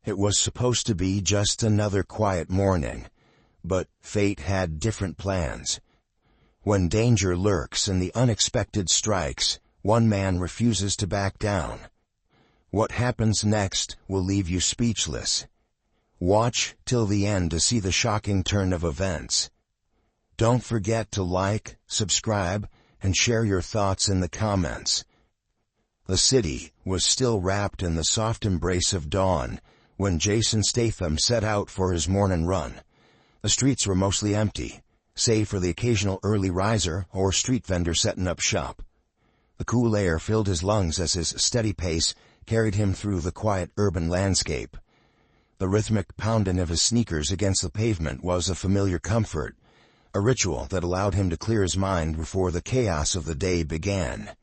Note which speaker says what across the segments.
Speaker 1: It was supposed to be just another quiet morning, but fate had different plans. When danger lurks and the unexpected strikes, one man refuses to back down. What happens next will leave you speechless. Watch till the end to see the shocking turn of events. Don't forget to like, subscribe, and share your thoughts in the comments. The city was still wrapped in the soft embrace of dawn when Jason Statham set out for his morning run. The streets were mostly empty, save for the occasional early riser or street vendor setting up shop. The cool air filled his lungs as his steady pace carried him through the quiet urban landscape. The rhythmic pounding of his sneakers against the pavement was a familiar comfort, a ritual that allowed him to clear his mind before the chaos of the day began.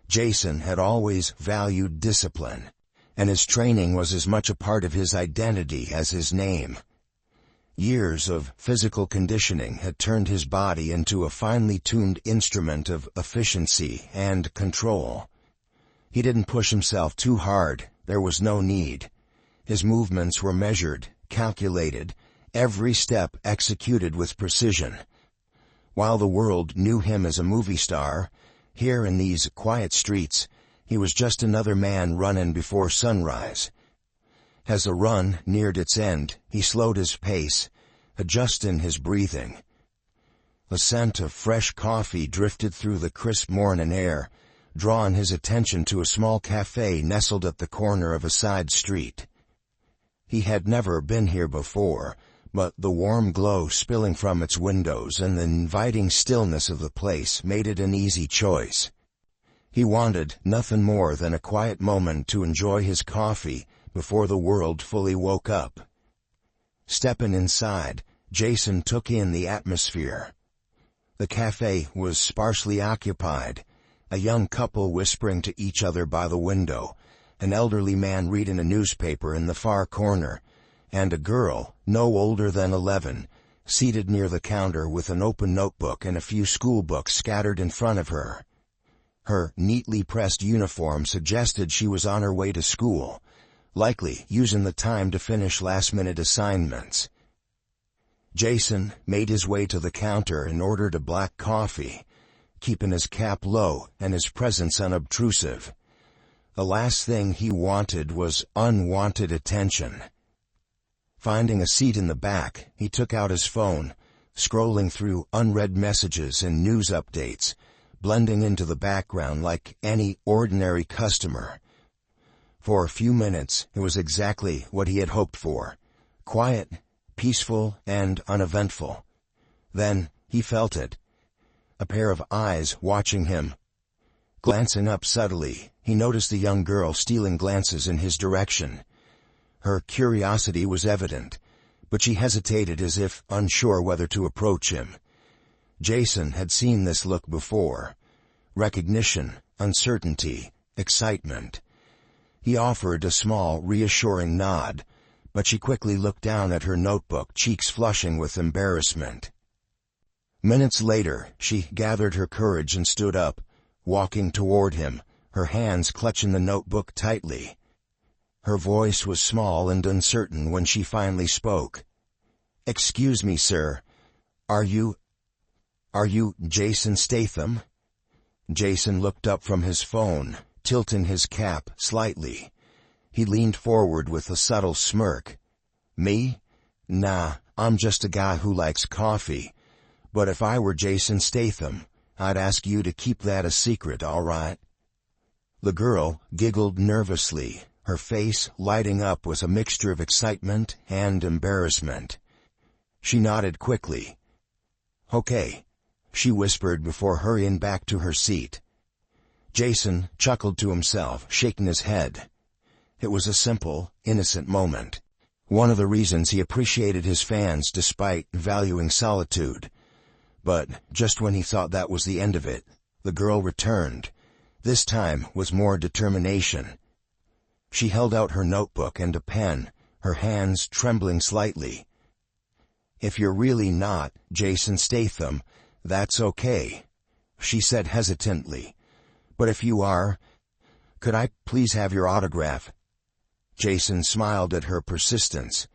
Speaker 1: Jason had always valued discipline, and his training was as much a part of his identity as his name. Years of physical conditioning had turned his body into a finely tuned instrument of efficiency and control. He didn't push himself too hard. There was no need. His movements were measured, calculated, every step executed with precision. While the world knew him as a movie star, here in these quiet streets, he was just another man running before sunrise. As the run neared its end, he slowed his pace, adjusting his breathing. The scent of fresh coffee drifted through the crisp morning air, drawing his attention to a small café nestled at the corner of a side street. He had never been here before, but the warm glow spilling from its windows and the inviting stillness of the place made it an easy choice. He wanted nothing more than a quiet moment to enjoy his coffee before the world fully woke up. Stepping inside, Jason took in the atmosphere. The cafe was sparsely occupied, a young couple whispering to each other by the window, an elderly man reading a newspaper in the far corner, and a girl, no older than 11, seated near the counter with an open notebook and a few school books scattered in front of her. Her neatly pressed uniform suggested she was on her way to school, likely using the time to finish last-minute assignments. Jason made his way to the counter and ordered a black coffee, keeping his cap low and his presence unobtrusive. The last thing he wanted was unwanted attention. Finding a seat in the back, he took out his phone, scrolling through unread messages and news updates, blending into the background like any ordinary customer. For a few minutes, it was exactly what he had hoped for: quiet, peaceful, and uneventful. Then he felt it. A pair of eyes watching him. Glancing up subtly, he noticed the young girl stealing glances in his direction. Her curiosity was evident, but she hesitated as if unsure whether to approach him. Jason had seen this look before: recognition, uncertainty, excitement. He offered a small, reassuring nod, but she quickly looked down at her notebook, cheeks flushing with embarrassment. Minutes later, she gathered her courage and stood up, walking toward him, her hands clutching the notebook tightly. Her voice was small and uncertain when she finally spoke. "Excuse me, sir. Are you Jason Statham?" Jason looked up from his phone, tilting his cap slightly. He leaned forward with a subtle smirk. "Me? Nah, I'm just a guy who likes coffee. But if I were Jason Statham, I'd ask you to keep that a secret, all right?" The girl giggled nervously, her face lighting up with a mixture of excitement and embarrassment. She nodded quickly. "Okay," she whispered before hurrying back to her seat. Jason chuckled to himself, shaking his head. It was a simple, innocent moment. One of the reasons he appreciated his fans despite valuing solitude. But just when he thought that was the end of it, the girl returned, this time with more determination. She held out her notebook and a pen, her hands trembling slightly. "If you're really not Jason Statham, that's okay," she said hesitantly. "But if you are, could I please have your autograph?" Jason smiled at her persistence.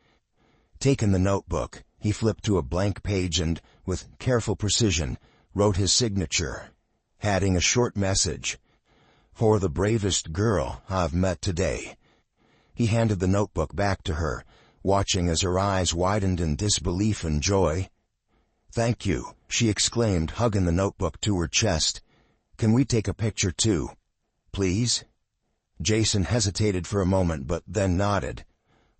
Speaker 1: Taking the notebook, he flipped to a blank page and, with careful precision, wrote his signature, adding a short message. "For the bravest girl I've met today." He handed the notebook back to her, watching as her eyes widened in disbelief and joy. "Thank you," she exclaimed, hugging the notebook to her chest. "Can we take a picture too? Please?" Jason hesitated for a moment but then nodded.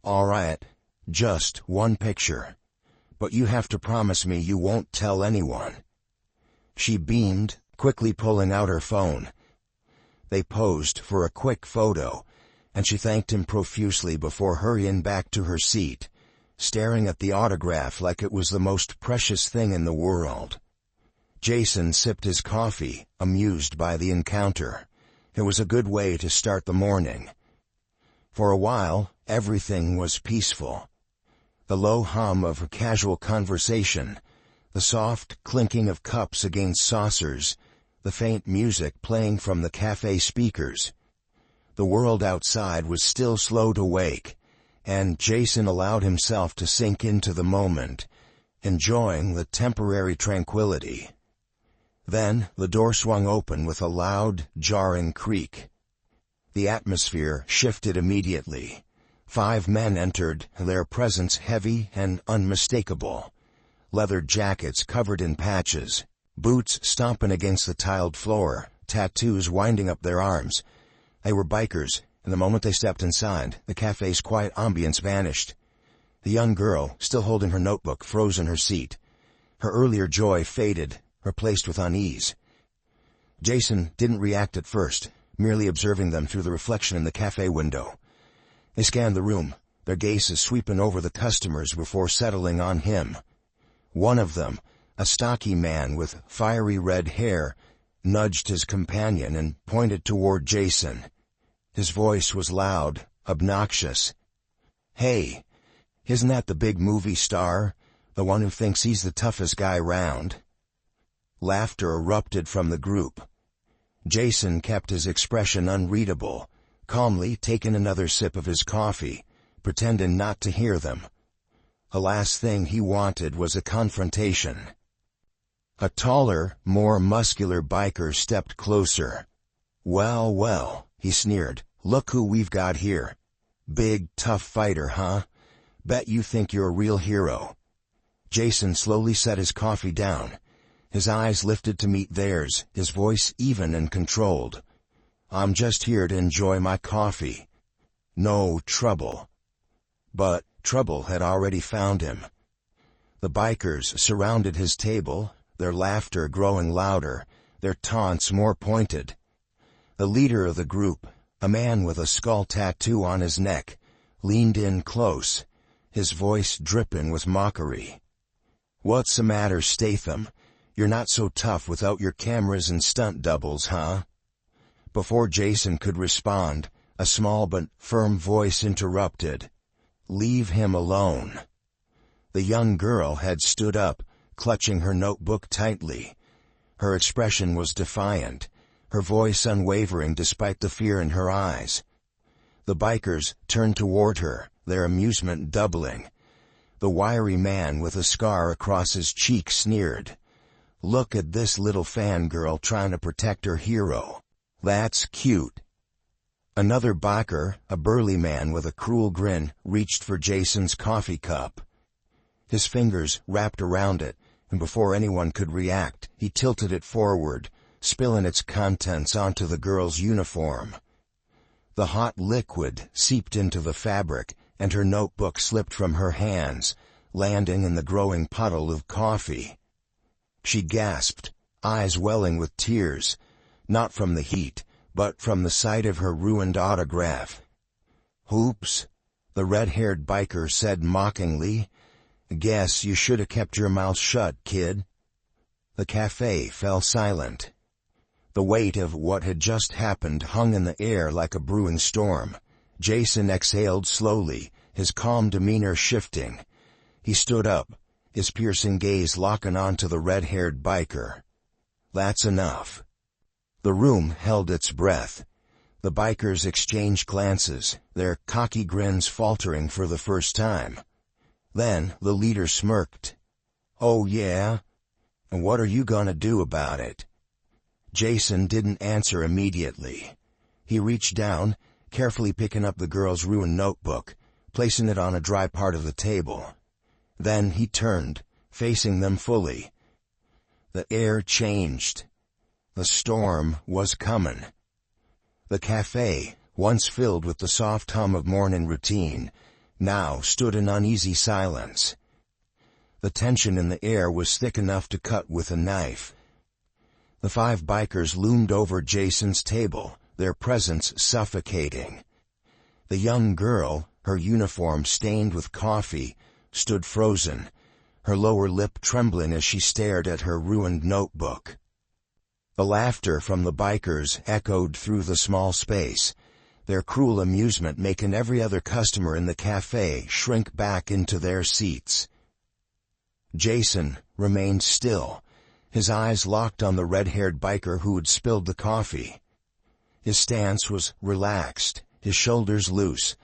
Speaker 1: "All right, just one picture. But you have to promise me you won't tell anyone." She beamed, quickly pulling out her phone. They posed for a quick photo, and she thanked him profusely before hurrying back to her seat, staring at the autograph like it was the most precious thing in the world. Jason sipped his coffee, amused by the encounter. It was a good way to start the morning. For a while, everything was peaceful. The low hum of casual conversation, the soft clinking of cups against saucers, the faint music playing from the café speakers. The world outside was still slow to wake, and Jason allowed himself to sink into the moment, enjoying the temporary tranquility. Then the door swung open with a loud, jarring creak. The atmosphere shifted immediately. 5 men entered, their presence heavy and unmistakable. Leather jackets covered in patches, boots stomping against the tiled floor, tattoos winding up their arms. They were bikers, and the moment they stepped inside, the cafe's quiet ambience vanished. The young girl, still holding her notebook, froze in her seat. Her earlier joy faded, replaced with unease. Jason didn't react at first, merely observing them through the reflection in the cafe window. They scanned the room, their gazes sweeping over the customers before settling on him. One of them, a stocky man with fiery red hair, nudged his companion and pointed toward Jason. His voice was loud, obnoxious. "Hey, isn't that the big movie star? The one who thinks he's the toughest guy round?" Laughter erupted from the group. Jason kept his expression unreadable, calmly taking another sip of his coffee, pretending not to hear them. The last thing he wanted was a confrontation. A taller, more muscular biker stepped closer. "Well, well," he sneered, "look who we've got here. Big, tough fighter, huh? Bet you think you're a real hero." Jason slowly set his coffee down. His eyes lifted to meet theirs, his voice even and controlled. "I'm just here to enjoy my coffee. No trouble." But trouble had already found him. The bikers surrounded his table, their laughter growing louder, their taunts more pointed. The leader of the group, a man with a skull tattoo on his neck, leaned in close, his voice dripping with mockery. "What's the matter, Statham? You're not so tough without your cameras and stunt doubles, huh?" Before Jason could respond, a small but firm voice interrupted. "Leave him alone." The young girl had stood up, clutching her notebook tightly. Her expression was defiant, her voice unwavering despite the fear in her eyes. The bikers turned toward her, their amusement doubling. The wiry man with a scar across his cheek sneered. "Look at this little fangirl trying to protect her hero. That's cute." Another biker, a burly man with a cruel grin, reached for Jason's coffee cup. His fingers wrapped around it, and before anyone could react, he tilted it forward, spilling its contents onto the girl's uniform. The hot liquid seeped into the fabric, and her notebook slipped from her hands, landing in the growing puddle of coffee. She gasped, eyes welling with tears, not from the heat, but from the sight of her ruined autograph. "Oops," the red-haired biker said mockingly. "Guess you should have kept your mouth shut, kid." The cafe fell silent. The weight of what had just happened hung in the air like a brewing storm. Jason exhaled slowly, his calm demeanor shifting. He stood up, his piercing gaze locking onto the red-haired biker. "That's enough." The room held its breath. The bikers exchanged glances, their cocky grins faltering for the first time. Then the leader smirked. "Oh yeah? And what are you gonna do about it?" Jason didn't answer immediately. He reached down, carefully picking up the girl's ruined notebook, placing it on a dry part of the table. Then he turned, facing them fully. The air changed. The storm was coming. The café, once filled with the soft hum of morning routine, now stood in uneasy silence. The tension in the air was thick enough to cut with a knife. The 5 bikers loomed over Jason's table, their presence suffocating. The young girl, her uniform stained with coffee, stood frozen, her lower lip trembling as she stared at her ruined notebook. The laughter from the bikers echoed through the small space, their cruel amusement making every other customer in the café shrink back into their seats. Jason remained still, his eyes locked on the red-haired biker who had spilled the coffee. His stance was relaxed, his shoulders loose,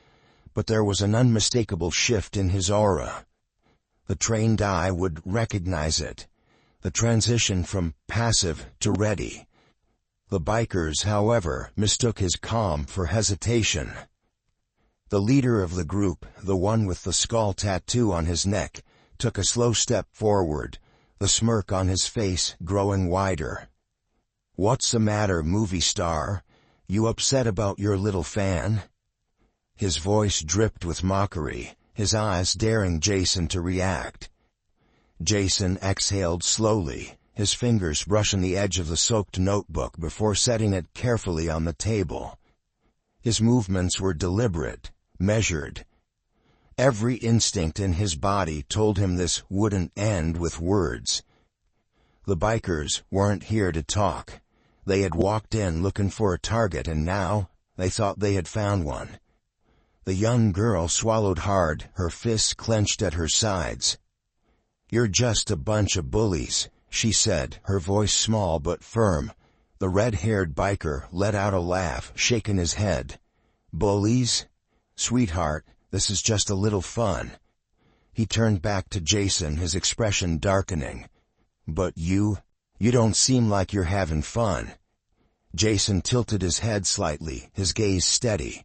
Speaker 1: but there was an unmistakable shift in his aura. The trained eye would recognize it, the transition from passive to ready. The bikers, however, mistook his calm for hesitation. The leader of the group, the one with the skull tattoo on his neck, took a slow step forward, the smirk on his face growing wider. "What's the matter, movie star? You upset about your little fan?" His voice dripped with mockery, his eyes daring Jason to react. Jason exhaled slowly, his fingers brushing the edge of the soaked notebook before setting it carefully on the table. His movements were deliberate, measured. Every instinct in his body told him this wouldn't end with words. The bikers weren't here to talk. They had walked in looking for a target, and now they thought they had found one. The young girl swallowed hard, her fists clenched at her sides. "You're just a bunch of bullies," she said, her voice small but firm. The red-haired biker let out a laugh, shaking his head. "Bullies? Sweetheart, this is just a little fun." He turned back to Jason, his expression darkening. "But you don't seem like you're having fun." Jason tilted his head slightly, his gaze steady.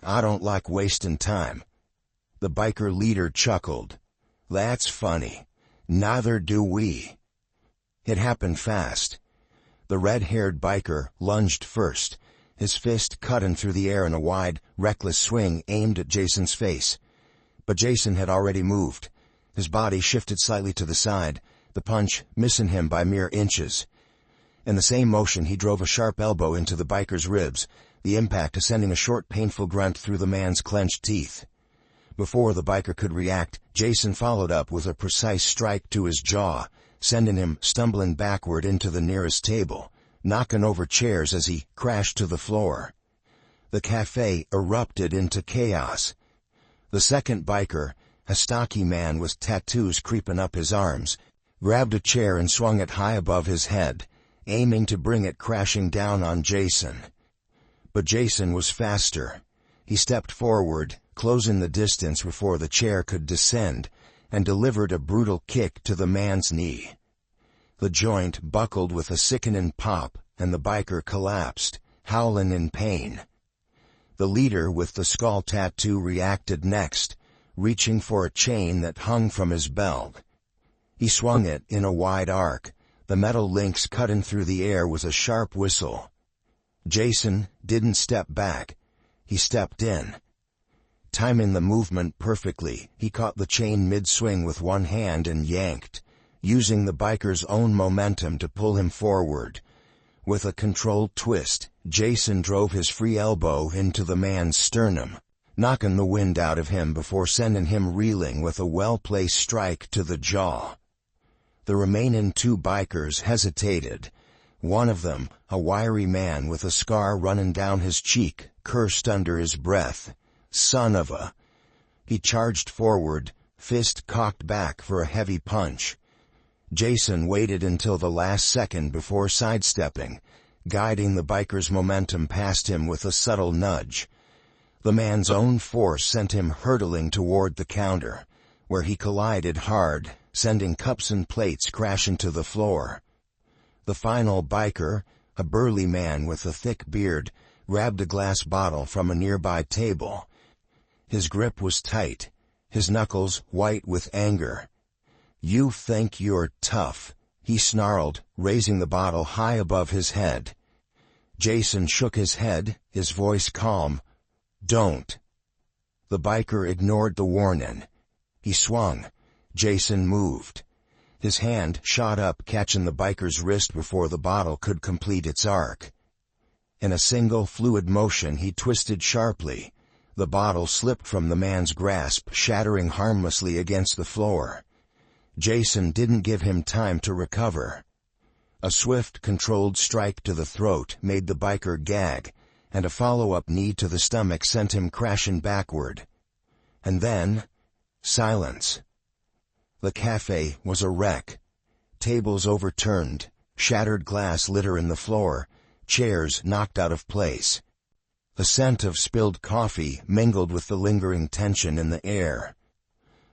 Speaker 1: "I don't like wasting time." The biker leader chuckled. "That's funny. Neither do we." It happened fast. The red-haired biker lunged first, his fist cutting through the air in a wide, reckless swing aimed at Jason's face. But Jason had already moved. His body shifted slightly to the side, the punch missing him by mere inches. In the same motion, he drove a sharp elbow into the biker's ribs, the impact sending a short, painful grunt through the man's clenched teeth. Before the biker could react, Jason followed up with a precise strike to his jaw, sending him stumbling backward into the nearest table, knocking over chairs as he crashed to the floor. The café erupted into chaos. The second biker, a stocky man with tattoos creeping up his arms, grabbed a chair and swung it high above his head, aiming to bring it crashing down on Jason. But Jason was faster. He stepped forward, closing the distance before the chair could descend, and delivered a brutal kick to the man's knee. The joint buckled with a sickening pop, and the biker collapsed, howling in pain. The leader with the skull tattoo reacted next, reaching for a chain that hung from his belt. He swung it in a wide arc, the metal links cutting through the air with a sharp whistle. Jason didn't step back. He stepped in. Timing the movement perfectly, he caught the chain mid-swing with one hand and yanked, using the biker's own momentum to pull him forward. With a controlled twist, Jason drove his free elbow into the man's sternum, knocking the wind out of him before sending him reeling with a well-placed strike to the jaw. The remaining 2 bikers hesitated. One of them, a wiry man with a scar running down his cheek, cursed under his breath. "Son of a..." He charged forward, fist cocked back for a heavy punch. Jason waited until the last second before sidestepping, guiding the biker's momentum past him with a subtle nudge. The man's own force sent him hurtling toward the counter, where he collided hard, sending cups and plates crashing to the floor. The final biker, a burly man with a thick beard, grabbed a glass bottle from a nearby table. His grip was tight, his knuckles white with anger. "You think you're tough," he snarled, raising the bottle high above his head. Jason shook his head, his voice calm. "Don't." The biker ignored the warning. He swung. Jason moved. His hand shot up, catching the biker's wrist before the bottle could complete its arc. In a single fluid motion he twisted sharply. The bottle slipped from the man's grasp, shattering harmlessly against the floor. Jason didn't give him time to recover. A swift, controlled strike to the throat made the biker gag, and a follow-up knee to the stomach sent him crashing backward. And then, silence. The cafe was a wreck. Tables overturned, shattered glass litter in the floor, chairs knocked out of place. The scent of spilled coffee mingled with the lingering tension in the air.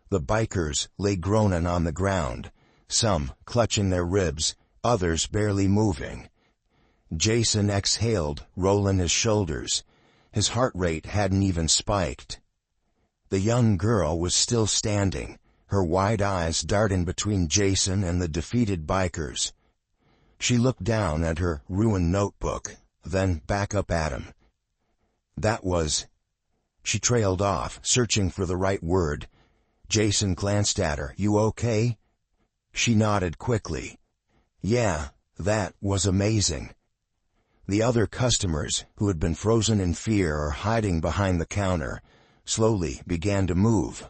Speaker 1: The bikers lay groaning on the ground, some clutching their ribs, others barely moving. Jason exhaled, rolling his shoulders. His heart rate hadn't even spiked. The young girl was still standing, her wide eyes darting between Jason and the defeated bikers. She looked down at her ruined notebook, then back up at him. "That was—" She trailed off, searching for the right word. Jason glanced at her. "You okay?" She nodded quickly. "Yeah, that was amazing." The other customers, who had been frozen in fear or hiding behind the counter, slowly began to move.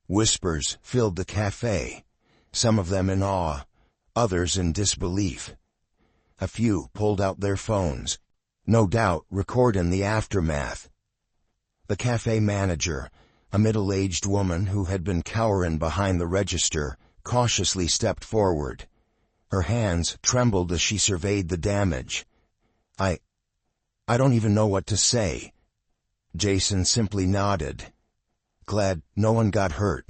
Speaker 1: Whispers filled the cafe, some of them in awe, others in disbelief. A few pulled out their phones, no doubt recording the aftermath. The cafe manager, a middle-aged woman who had been cowering behind the register, cautiously stepped forward. Her hands trembled as she surveyed the damage. I don't even know what to say." Jason simply nodded. "Glad no one got hurt."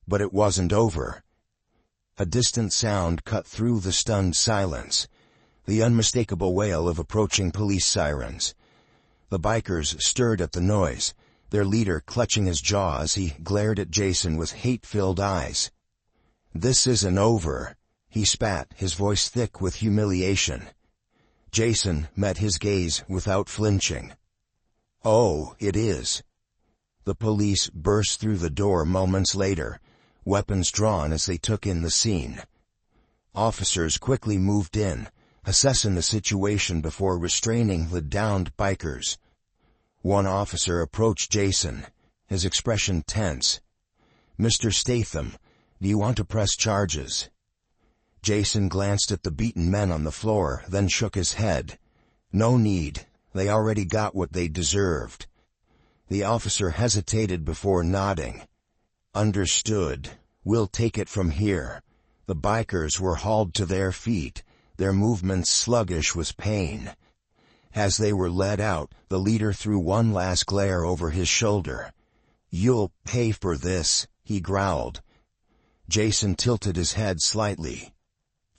Speaker 1: But it wasn't over. A distant sound cut through the stunned silence, the unmistakable wail of approaching police sirens. The bikers stirred at the noise, their leader clutching his jaw as he glared at Jason with hate-filled eyes. "This isn't over," he spat, his voice thick with humiliation. Jason met his gaze without flinching. "Oh, it is." The police burst through the door moments later, weapons drawn as they took in the scene. Officers quickly moved in, assessing the situation before restraining the downed bikers. One officer approached Jason, his expression tense. "Mr. Statham, do you want to press charges?" Jason glanced at the beaten men on the floor, then shook his head. "No need. They already got what they deserved." The officer hesitated before nodding. "Understood. We'll take it from here." The bikers were hauled to their feet, their movements sluggish with pain. As they were led out, the leader threw one last glare over his shoulder. "You'll pay for this," he growled. Jason tilted his head slightly.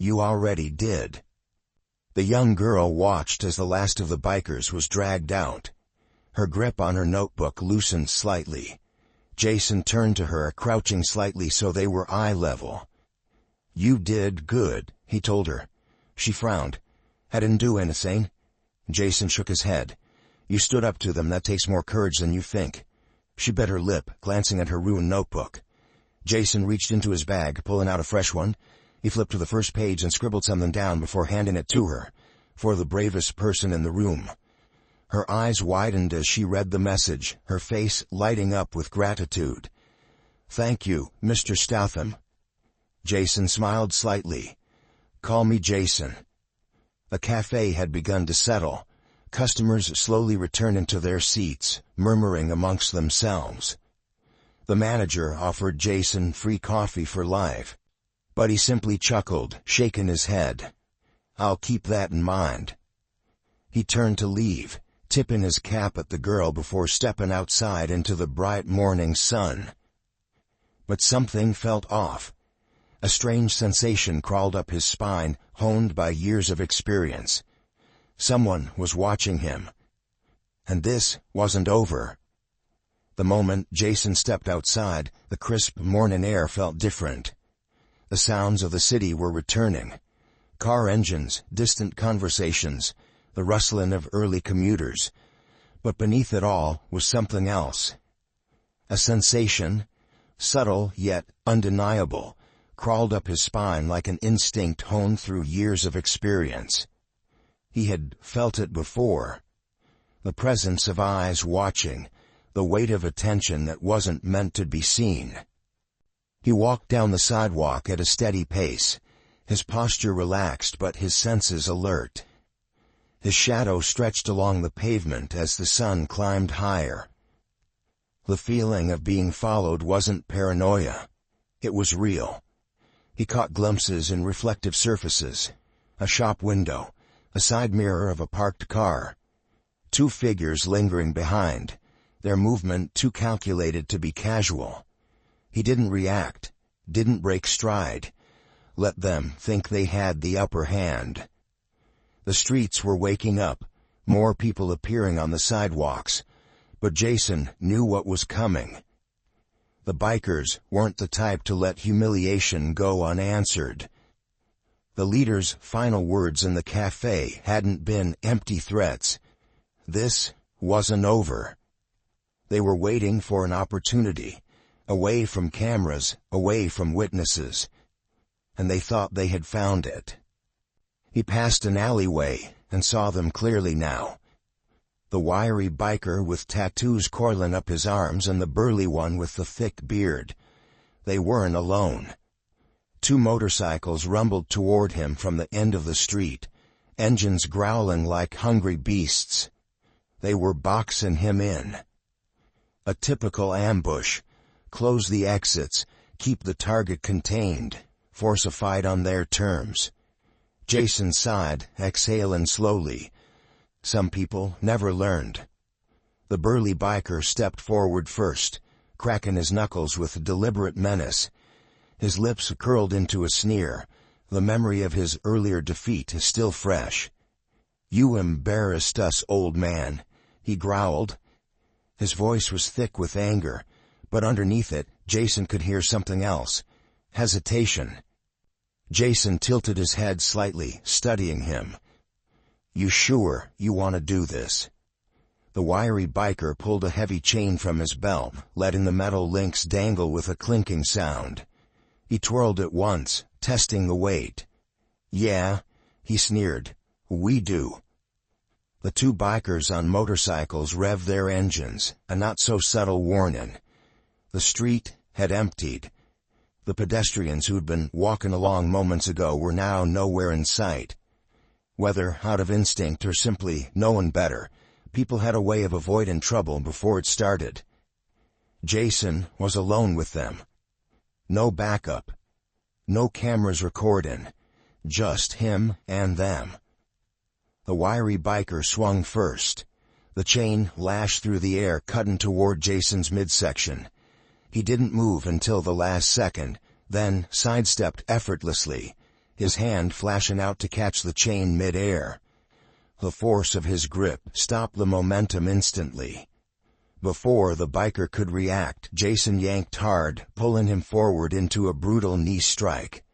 Speaker 1: "You already did." The young girl watched as the last of the bikers was dragged out. Her grip on her notebook loosened slightly. Jason turned to her, crouching slightly so they were eye level. "You did good," he told her. She frowned. "I didn't do anything." Jason shook his head. "You stood up to them. That takes more courage than you think." She bit her lip, glancing at her ruined notebook. Jason reached into his bag, pulling out a fresh one. He flipped to the first page and scribbled something down before handing it to her. "For the bravest person in the room." Her eyes widened as she read the message, her face lighting up with gratitude. "Thank you, Mr. Statham." Jason smiled slightly. "Call me Jason." The cafe had begun to settle. Customers slowly returning to their seats, murmuring amongst themselves. The manager offered Jason free coffee for life, but he simply chuckled, shaking his head. "I'll keep that in mind." He turned to leave, tipping his cap at the girl before stepping outside into the bright morning sun. But something felt off. A strange sensation crawled up his spine, honed by years of experience. Someone was watching him. And this wasn't over. The moment Jason stepped outside, the crisp morning air felt different. The sounds of the city were returning. Car engines, distant conversations, the rustling of early commuters. But beneath it all was something else. A sensation, subtle yet undeniable, crawled up his spine like an instinct honed through years of experience. He had felt it before. The presence of eyes watching, the weight of attention that wasn't meant to be seen. He walked down the sidewalk at a steady pace, his posture relaxed but his senses alert. His shadow stretched along the pavement as the sun climbed higher. The feeling of being followed wasn't paranoia. It was real. He caught glimpses in reflective surfaces, a shop window, a side mirror of a parked car. Two figures lingering behind, their movement too calculated to be casual. He didn't react, didn't break stride. Let them think they had the upper hand. The streets were waking up, more people appearing on the sidewalks, but Jason knew what was coming. The bikers weren't the type to let humiliation go unanswered. The leader's final words in the café hadn't been empty threats. This wasn't over. They were waiting for an opportunity, away from cameras, away from witnesses. And they thought they had found it. He passed an alleyway and saw them clearly now. The wiry biker with tattoos coiling up his arms and the burly one with the thick beard. They weren't alone. Two motorcycles rumbled toward him from the end of the street, engines growling like hungry beasts. They were boxing him in. A typical ambush. Close the exits, keep the target contained, force a fight on their terms. Jason sighed, exhaling slowly. Some people never learned. The burly biker stepped forward first, cracking his knuckles with deliberate menace. His lips curled into a sneer. The memory of his earlier defeat is still fresh. "You embarrassed us, old man," he growled. His voice was thick with anger, but underneath it, Jason could hear something else. Hesitation. Jason tilted his head slightly, studying him. "You sure you want to do this?" The wiry biker pulled a heavy chain from his belt, letting the metal links dangle with a clinking sound. He twirled it once, testing the weight. "Yeah," he sneered. "We do." The two bikers on motorcycles revved their engines, a not-so-subtle warning. The street had emptied. The pedestrians who'd been walking along moments ago were now nowhere in sight. Whether out of instinct or simply knowing better, people had a way of avoiding trouble before it started. Jason was alone with them. No backup. No cameras recording. Just him and them. The wiry biker swung first. The chain lashed through the air, cutting toward Jason's midsection. He didn't move until the last second, then sidestepped effortlessly, his hand flashing out to catch the chain mid-air. The force of his grip stopped the momentum instantly. Before the biker could react, Jason yanked hard, pulling him forward into a brutal knee strike.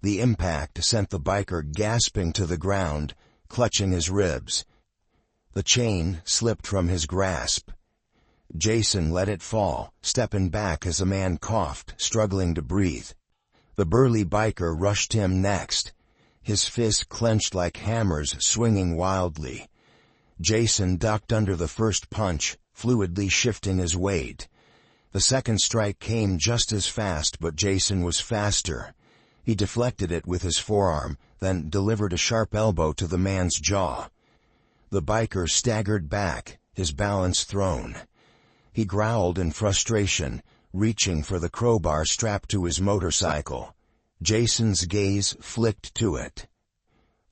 Speaker 1: The impact sent the biker gasping to the ground, clutching his ribs. The chain slipped from his grasp. Jason let it fall, stepping back as the man coughed, struggling to breathe. The burly biker rushed him next, his fists clenched like hammers, swinging wildly. Jason ducked under the first punch, fluidly shifting his weight. The second strike came just as fast, but Jason was faster. He deflected it with his forearm, then delivered a sharp elbow to the man's jaw. The biker staggered back, his balance thrown. He growled in frustration, reaching for the crowbar strapped to his motorcycle. Jason's gaze flicked to it.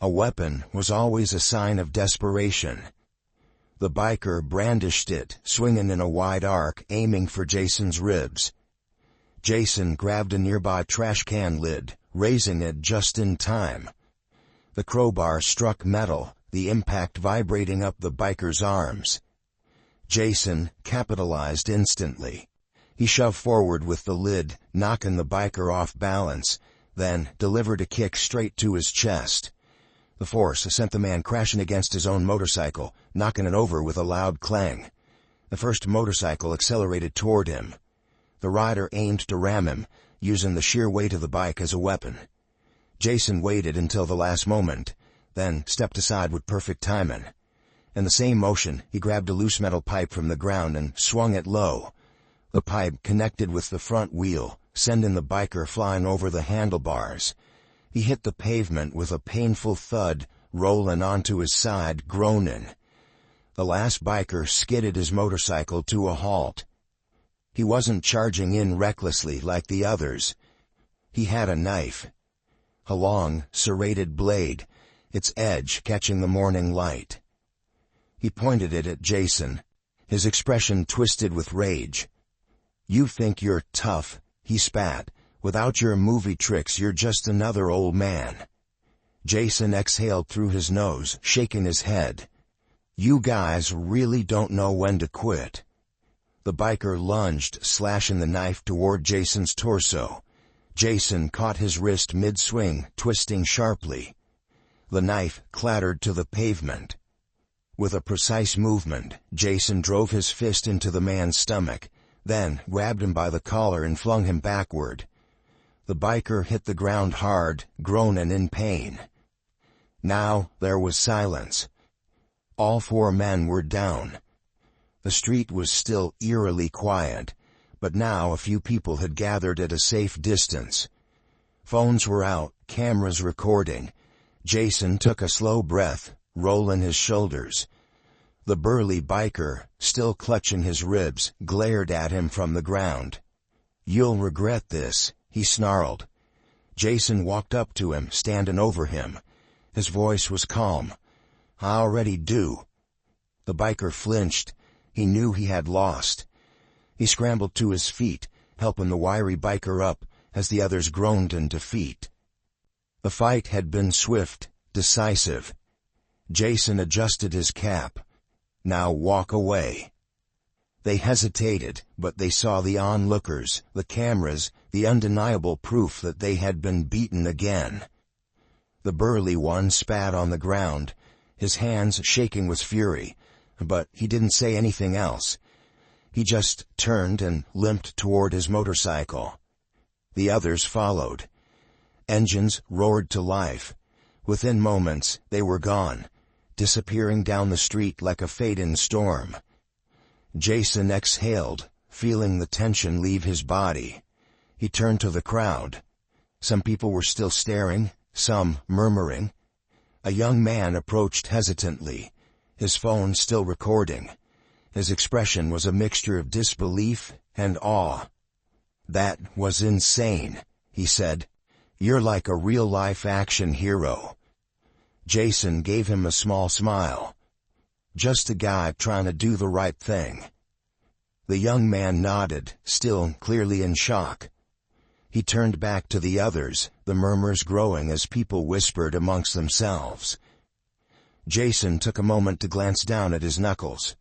Speaker 1: A weapon was always a sign of desperation. The biker brandished it, swinging in a wide arc, aiming for Jason's ribs. Jason grabbed a nearby trash can lid, raising it just in time. The crowbar struck metal, the impact vibrating up the biker's arms. Jason capitalized instantly. He shoved forward with the lid, knocking the biker off balance, then delivered a kick straight to his chest. The force sent the man crashing against his own motorcycle, knocking it over with a loud clang. The first motorcycle accelerated toward him. The rider aimed to ram him, using the sheer weight of the bike as a weapon. Jason waited until the last moment, then stepped aside with perfect timing. In the same motion, he grabbed a loose metal pipe from the ground and swung it low. The pipe connected with the front wheel, sending the biker flying over the handlebars. He hit the pavement with a painful thud, rolling onto his side, groaning. The last biker skidded his motorcycle to a halt. He wasn't charging in recklessly like the others. He had a knife. A long, serrated blade, its edge catching the morning light. He pointed it at Jason, his expression twisted with rage. "You think you're tough," he spat. "Without your movie tricks, you're just another old man." Jason exhaled through his nose, shaking his head. "You guys really don't know when to quit." The biker lunged, slashing the knife toward Jason's torso. Jason caught his wrist mid-swing, twisting sharply. The knife clattered to the pavement. With a precise movement, Jason drove his fist into the man's stomach, then grabbed him by the collar and flung him backward. The biker hit the ground hard, groaning in pain. Now there was silence. All four men were down. The street was still eerily quiet, but now a few people had gathered at a safe distance. Phones were out, cameras recording. Jason took a slow breath, rolling his shoulders. The burly biker, still clutching his ribs, glared at him from the ground. "You'll regret this," he snarled. Jason walked up to him, standing over him. His voice was calm. "I already do." The biker flinched. He knew he had lost. He scrambled to his feet, helping the wiry biker up, as the others groaned in defeat. The fight had been swift, decisive. Jason adjusted his cap. "Now walk away." They hesitated, but they saw the onlookers, the cameras, the undeniable proof that they had been beaten again. The burly one spat on the ground, his hands shaking with fury, but he didn't say anything else. He just turned and limped toward his motorcycle. The others followed. Engines roared to life. Within moments, they were gone, disappearing down the street like a fade-in storm. Jason exhaled, feeling the tension leave his body. He turned to the crowd. Some people were still staring, some murmuring. A young man approached hesitantly, his phone still recording. His expression was a mixture of disbelief and awe. "That was insane," he said. "You're like a real-life action hero." Jason gave him a small smile. "Just a guy trying to do the right thing." The young man nodded, still clearly in shock. He turned back to the others, the murmurs growing as people whispered amongst themselves. Jason took a moment to glance down at his knuckles.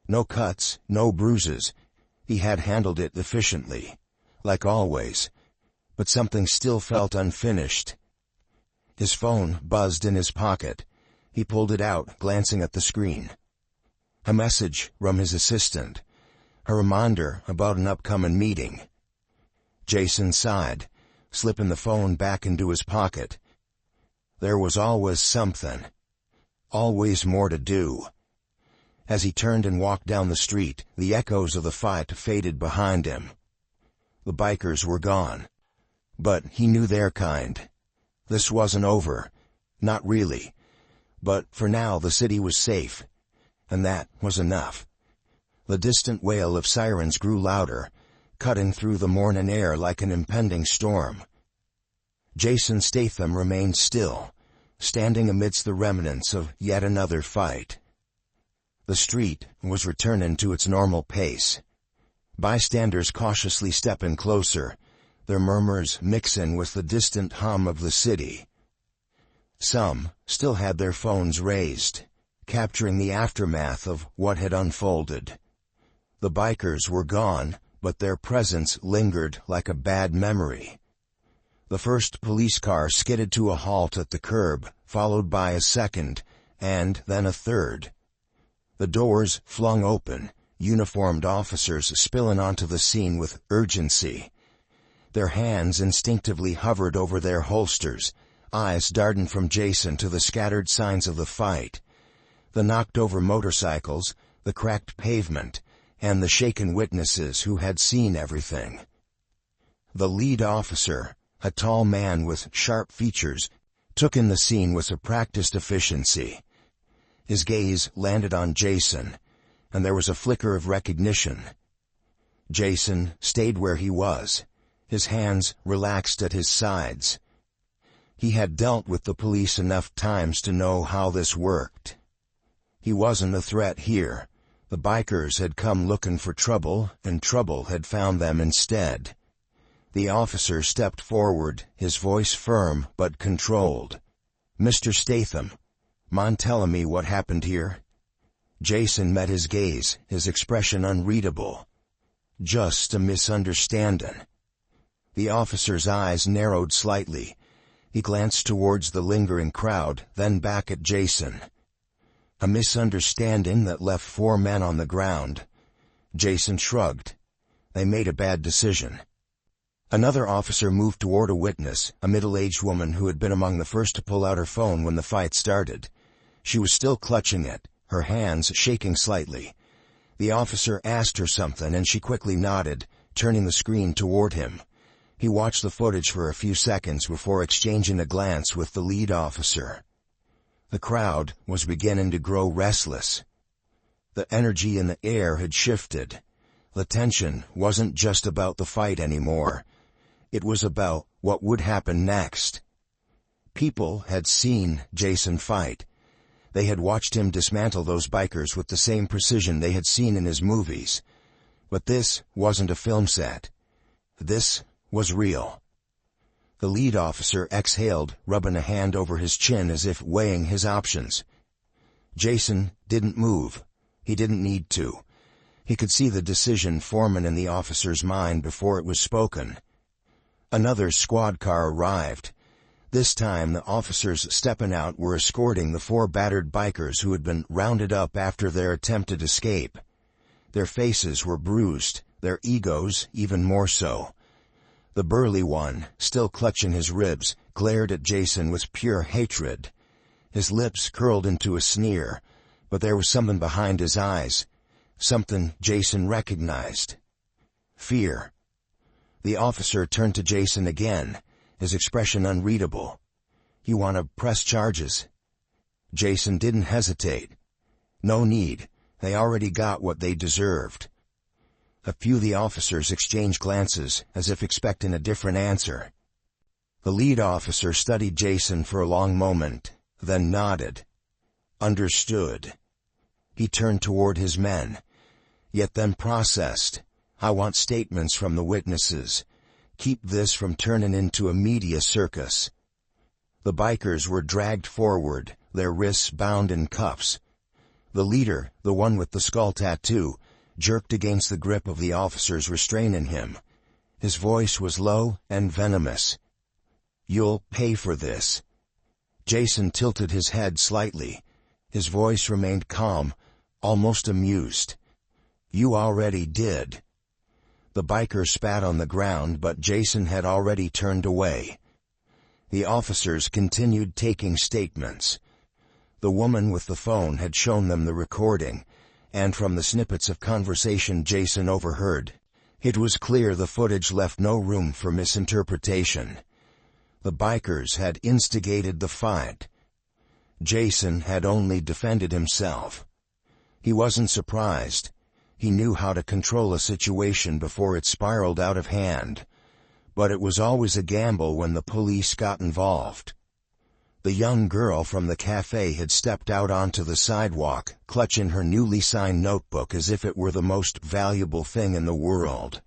Speaker 1: No cuts, no bruises. He had handled it efficiently, like always, but something still felt unfinished. His phone buzzed in his pocket. He pulled it out, glancing at the screen. A message from his assistant, a reminder about an upcoming meeting. Jason sighed, slipping the phone back into his pocket. There was always something, always more to do. As he turned and walked down the street, the echoes of the fight faded behind him. The bikers were gone. But he knew their kind. This wasn't over. Not really. But for now the city was safe. And that was enough. The distant wail of sirens grew louder, cutting through the morning air like an impending storm. Jason Statham remained still, standing amidst the remnants of yet another fight. The street was returning to its normal pace. Bystanders cautiously stepping closer, their murmurs mixing with the distant hum of the city. Some still had their phones raised, capturing the aftermath of what had unfolded. The bikers were gone, but their presence lingered like a bad memory. The first police car skidded to a halt at the curb, followed by a second, and then a third. The doors flung open, uniformed officers spilling onto the scene with urgency. Their hands instinctively hovered over their holsters, eyes darting from Jason to the scattered signs of the fight. The knocked-over motorcycles, the cracked pavement, and the shaken witnesses who had seen everything. The lead officer, a tall man with sharp features, took in the scene with a practiced efficiency. His gaze landed on Jason, and there was a flicker of recognition. Jason stayed where he was, his hands relaxed at his sides. He had dealt with the police enough times to know how this worked. He wasn't a threat here. The bikers had come looking for trouble, and trouble had found them instead. The officer stepped forward, his voice firm but controlled. "Mr. Statham, mind telling me what happened here?" Jason met his gaze, his expression unreadable. "Just a misunderstanding." The officer's eyes narrowed slightly. He glanced towards the lingering crowd, then back at Jason. "A misunderstanding that left 4 men on the ground." Jason shrugged. "They made a bad decision." Another officer moved toward a witness, a middle-aged woman who had been among the first to pull out her phone when the fight started. She was still clutching it, her hands shaking slightly. The officer asked her something and she quickly nodded, turning the screen toward him. He watched the footage for a few seconds before exchanging a glance with the lead officer. The crowd was beginning to grow restless. The energy in the air had shifted. The tension wasn't just about the fight anymore. It was about what would happen next. People had seen Jason fight. They had watched him dismantle those bikers with the same precision they had seen in his movies. But this wasn't a film set. This was real. The lead officer exhaled, rubbing a hand over his chin as if weighing his options. Jason didn't move. He didn't need to. He could see the decision forming in the officer's mind before it was spoken. Another squad car arrived. This time the officers stepping out were escorting the 4 battered bikers who had been rounded up after their attempted escape. Their faces were bruised, their egos even more so. The burly one, still clutching his ribs, glared at Jason with pure hatred. His lips curled into a sneer, but there was something behind his eyes, something Jason recognized. Fear. The officer turned to Jason again, his expression unreadable. "You want to press charges?" Jason didn't hesitate. No need. They already got what they deserved. A few of the officers exchanged glances, as if expecting a different answer. The lead officer studied Jason for a long moment, then nodded. Understood. He turned toward his men, yet then processed. "I want statements from the witnesses. Keep this from turning into a media circus." The bikers were dragged forward, their wrists bound in cuffs. The leader, the one with the skull tattoo, jerked against the grip of the officers restraining him. His voice was low and venomous. "You'll pay for this." Jason tilted his head slightly. His voice remained calm, almost amused. "You already did." The biker spat on the ground, but Jason had already turned away. The officers continued taking statements. The woman with the phone had shown them the recording, and from the snippets of conversation Jason overheard, it was clear the footage left no room for misinterpretation. The bikers had instigated the fight. Jason had only defended himself. He wasn't surprised. He knew how to control a situation before it spiraled out of hand. But it was always a gamble when the police got involved. The young girl from the cafe had stepped out onto the sidewalk, clutching her newly signed notebook as if it were the most valuable thing in the world.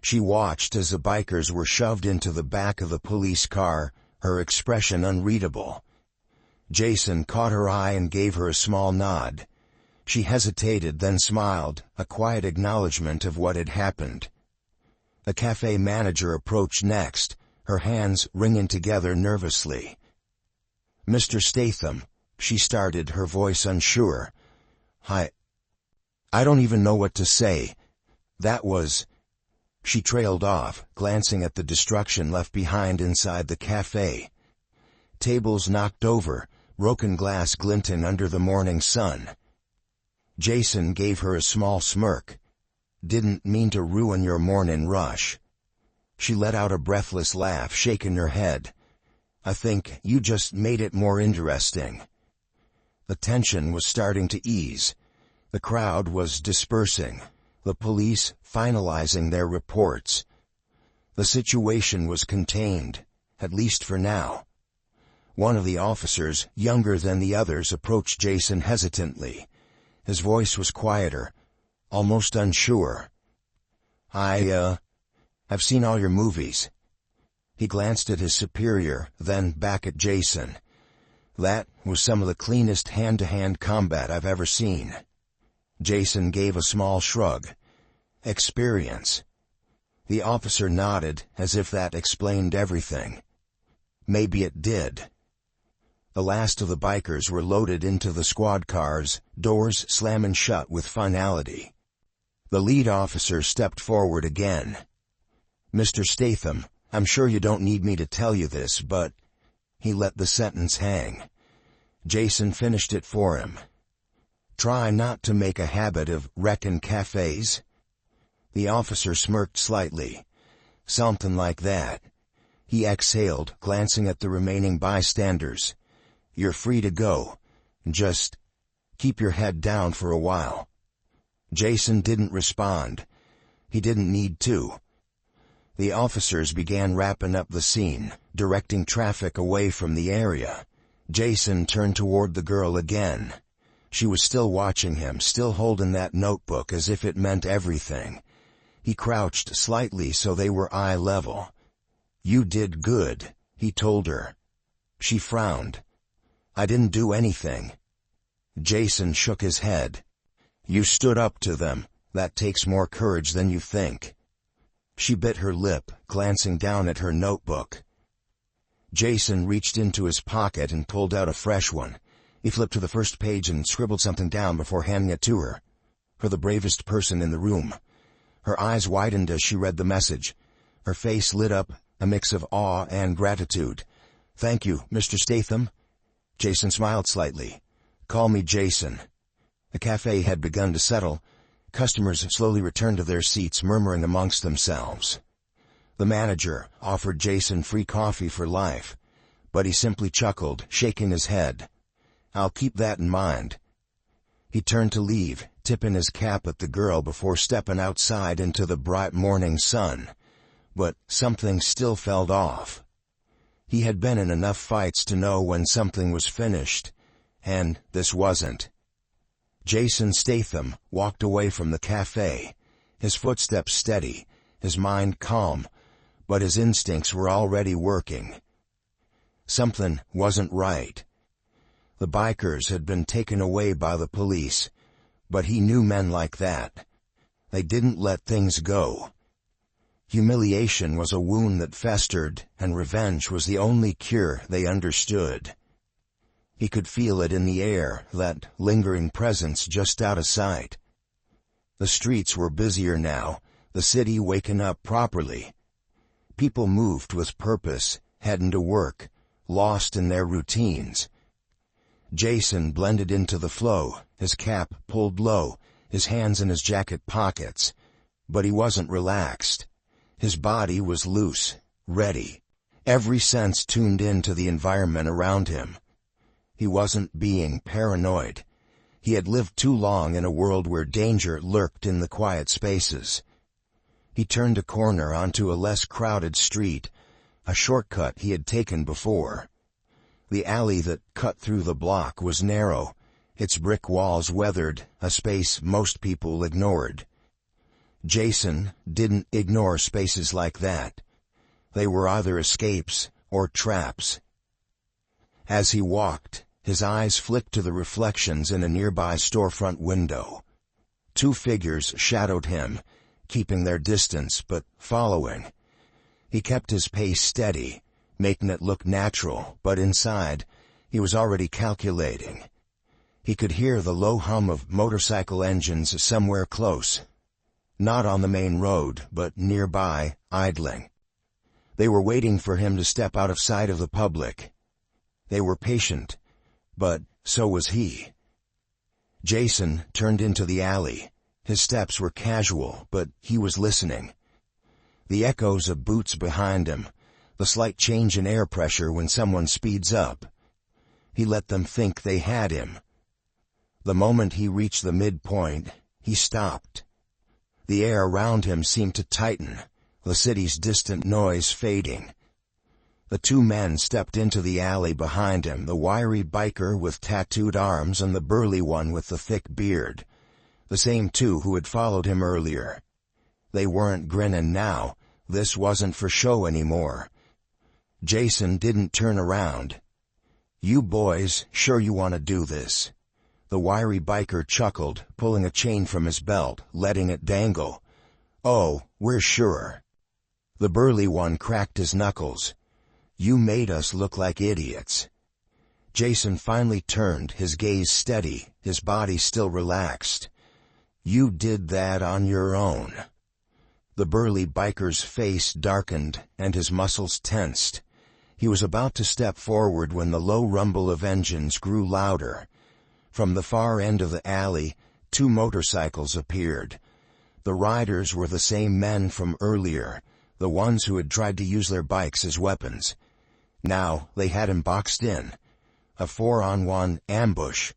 Speaker 1: She watched as the bikers were shoved into the back of the police car, her expression unreadable. Jason caught her eye and gave her a small nod. She hesitated, then smiled, a quiet acknowledgement of what had happened. The cafe manager approached next, her hands wringing together nervously. "Mr. Statham," she started, her voice unsure. I don't even know what to say. That was—" She trailed off, glancing at the destruction left behind inside the cafe. Tables knocked over, broken glass glinting under the morning sun. Jason gave her a small smirk. "Didn't mean to ruin your morning rush." She let out a breathless laugh, shaking her head. "I think you just made it more interesting." The tension was starting to ease. The crowd was dispersing, the police finalizing their reports. The situation was contained, at least for now. One of the officers, younger than the others, approached Jason hesitantly. His voice was quieter, almost unsure. I've seen all your movies." He glanced at his superior, then back at Jason. "That was some of the cleanest hand-to-hand combat I've ever seen." Jason gave a small shrug. "Experience." The officer nodded, as if that explained everything. Maybe it did. The last of the bikers were loaded into the squad cars, doors slamming shut with finality. The lead officer stepped forward again. "Mr. Statham, I'm sure you don't need me to tell you this, but—" He let the sentence hang. Jason finished it for him. "Try not to make a habit of wrecking cafes." The officer smirked slightly. "Something like that." He exhaled, glancing at the remaining bystanders. "You're free to go. Just keep your head down for a while." Jason didn't respond. He didn't need to. The officers began wrapping up the scene, directing traffic away from the area. Jason turned toward the girl again. She was still watching him, still holding that notebook as if it meant everything. He crouched slightly so they were eye level. "You did good," he told her. She frowned. "I didn't do anything." Jason shook his head. "You stood up to them. That takes more courage than you think." She bit her lip, glancing down at her notebook. Jason reached into his pocket and pulled out a fresh one. He flipped to the first page and scribbled something down before handing it to her. For the bravest person in the room. Her eyes widened as she read the message. Her face lit up, a mix of awe and gratitude. "Thank you, Mr. Statham." Jason smiled slightly. "Call me Jason." The cafe had begun to settle. Customers slowly returned to their seats, murmuring amongst themselves. The manager offered Jason free coffee for life, but he simply chuckled, shaking his head. "I'll keep that in mind." He turned to leave, tipping his cap at the girl before stepping outside into the bright morning sun. But something still felt off. He had been in enough fights to know when something was finished, and this wasn't. Jason Statham walked away from the cafe, his footsteps steady, his mind calm, but his instincts were already working. Something wasn't right. The bikers had been taken away by the police, but he knew men like that. They didn't let things go. Humiliation was a wound that festered, and revenge was the only cure they understood. He could feel it in the air, that lingering presence just out of sight. The streets were busier now, the city waking up properly. People moved with purpose, heading to work, lost in their routines. Jason blended into the flow, his cap pulled low, his hands in his jacket pockets. But he wasn't relaxed. His body was loose, ready. Every sense tuned in to the environment around him. He wasn't being paranoid. He had lived too long in a world where danger lurked in the quiet spaces. He turned a corner onto a less crowded street, a shortcut he had taken before. The alley that cut through the block was narrow, its brick walls weathered, a space most people ignored. Jason didn't ignore spaces like that. They were either escapes or traps. As he walked, his eyes flicked to the reflections in a nearby storefront window. Two figures shadowed him, keeping their distance but following. He kept his pace steady, making it look natural, but inside, he was already calculating. He could hear the low hum of motorcycle engines somewhere close. Not on the main road, but nearby, idling. They were waiting for him to step out of sight of the public. They were patient, but so was he. Jason turned into the alley. His steps were casual, but he was listening. The echoes of boots behind him, the slight change in air pressure when someone speeds up. He let them think they had him. The moment he reached the midpoint, he stopped. The air around him seemed to tighten, the city's distant noise fading. The two men stepped into the alley behind him, the wiry biker with tattooed arms and the burly one with the thick beard. The same two who had followed him earlier. They weren't grinning now. This wasn't for show anymore. Jason didn't turn around. "You boys, sure you want to do this?" The wiry biker chuckled, pulling a chain from his belt, letting it dangle. "Oh, we're sure." The burly one cracked his knuckles. "You made us look like idiots." Jason finally turned, his gaze steady, his body still relaxed. "You did that on your own." The burly biker's face darkened, and his muscles tensed. He was about to step forward when the low rumble of engines grew louder. From the far end of the alley, two motorcycles appeared. The riders were the same men from earlier, the ones who had tried to use their bikes as weapons. Now they had him boxed in. A 4-on-1 ambush.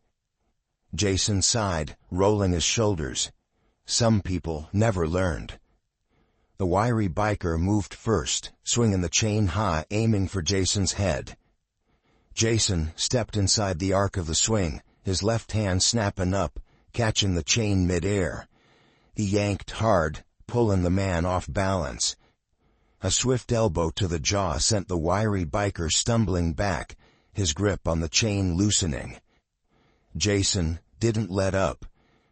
Speaker 1: Jason sighed, rolling his shoulders. Some people never learned. The wiry biker moved first, swinging the chain high, aiming for Jason's head. Jason stepped inside the arc of the swing, his left hand snapping up, catching the chain mid-air. He yanked hard, pulling the man off balance. A swift elbow to the jaw sent the wiry biker stumbling back, his grip on the chain loosening. Jason didn't let up.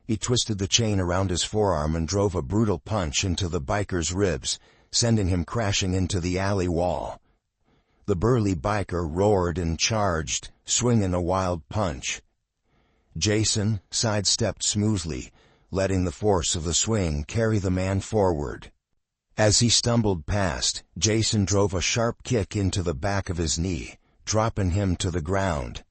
Speaker 1: He twisted the chain around his forearm and drove a brutal punch into the biker's ribs, sending him crashing into the alley wall. The burly biker roared and charged, swinging a wild punch. Jason sidestepped smoothly, letting the force of the swing carry the man forward. As he stumbled past, Jason drove a sharp kick into the back of his knee, dropping him to the ground.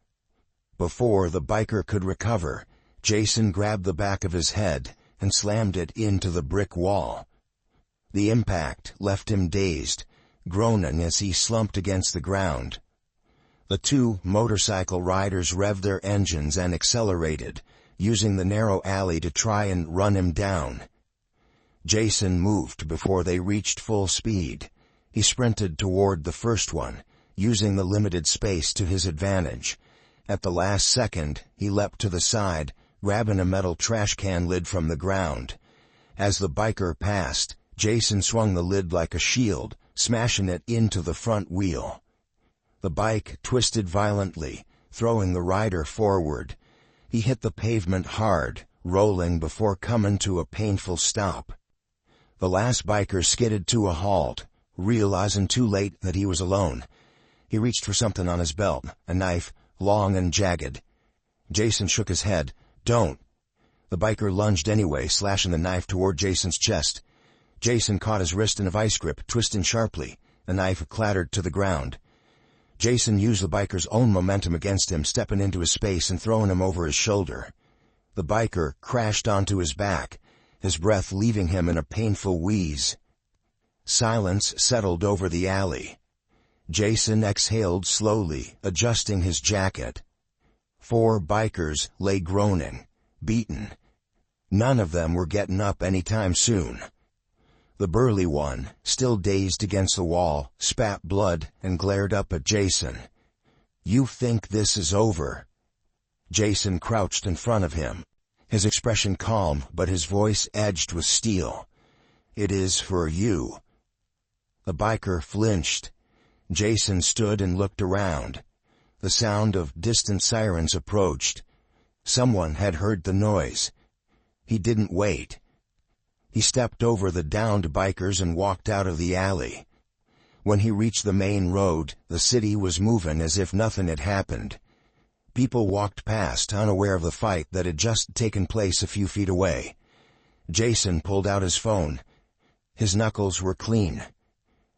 Speaker 1: Before the biker could recover, Jason grabbed the back of his head and slammed it into the brick wall. The impact left him dazed, groaning as he slumped against the ground. The two motorcycle riders revved their engines and accelerated, using the narrow alley to try and run him down. Jason moved before they reached full speed. He sprinted toward the first one, using the limited space to his advantage. At the last second, he leapt to the side, grabbing a metal trash can lid from the ground. As the biker passed, Jason swung the lid like a shield, smashing it into the front wheel. The bike twisted violently, throwing the rider forward. He hit the pavement hard, rolling before coming to a painful stop. The last biker skidded to a halt, realizing too late that he was alone. He reached for something on his belt, a knife, long and jagged. Jason shook his head. "Don't." The biker lunged anyway, slashing the knife toward Jason's chest. Jason caught his wrist in a vice grip, twisting sharply. The knife clattered to the ground. Jason used the biker's own momentum against him, stepping into his space and throwing him over his shoulder. The biker crashed onto his back, his breath leaving him in a painful wheeze. Silence settled over the alley. Jason exhaled slowly, adjusting his jacket. 4 bikers lay groaning, beaten. None of them were getting up any time soon. The burly one, still dazed against the wall, spat blood and glared up at Jason. "You think this is over?" Jason crouched in front of him, his expression calm but his voice edged with steel. "It is for you." The biker flinched. Jason stood and looked around. The sound of distant sirens approached. Someone had heard the noise. He didn't wait. He stepped over the downed bikers and walked out of the alley. When he reached the main road, the city was moving as if nothing had happened. People walked past, unaware of the fight that had just taken place a few feet away. Jason pulled out his phone. His knuckles were clean.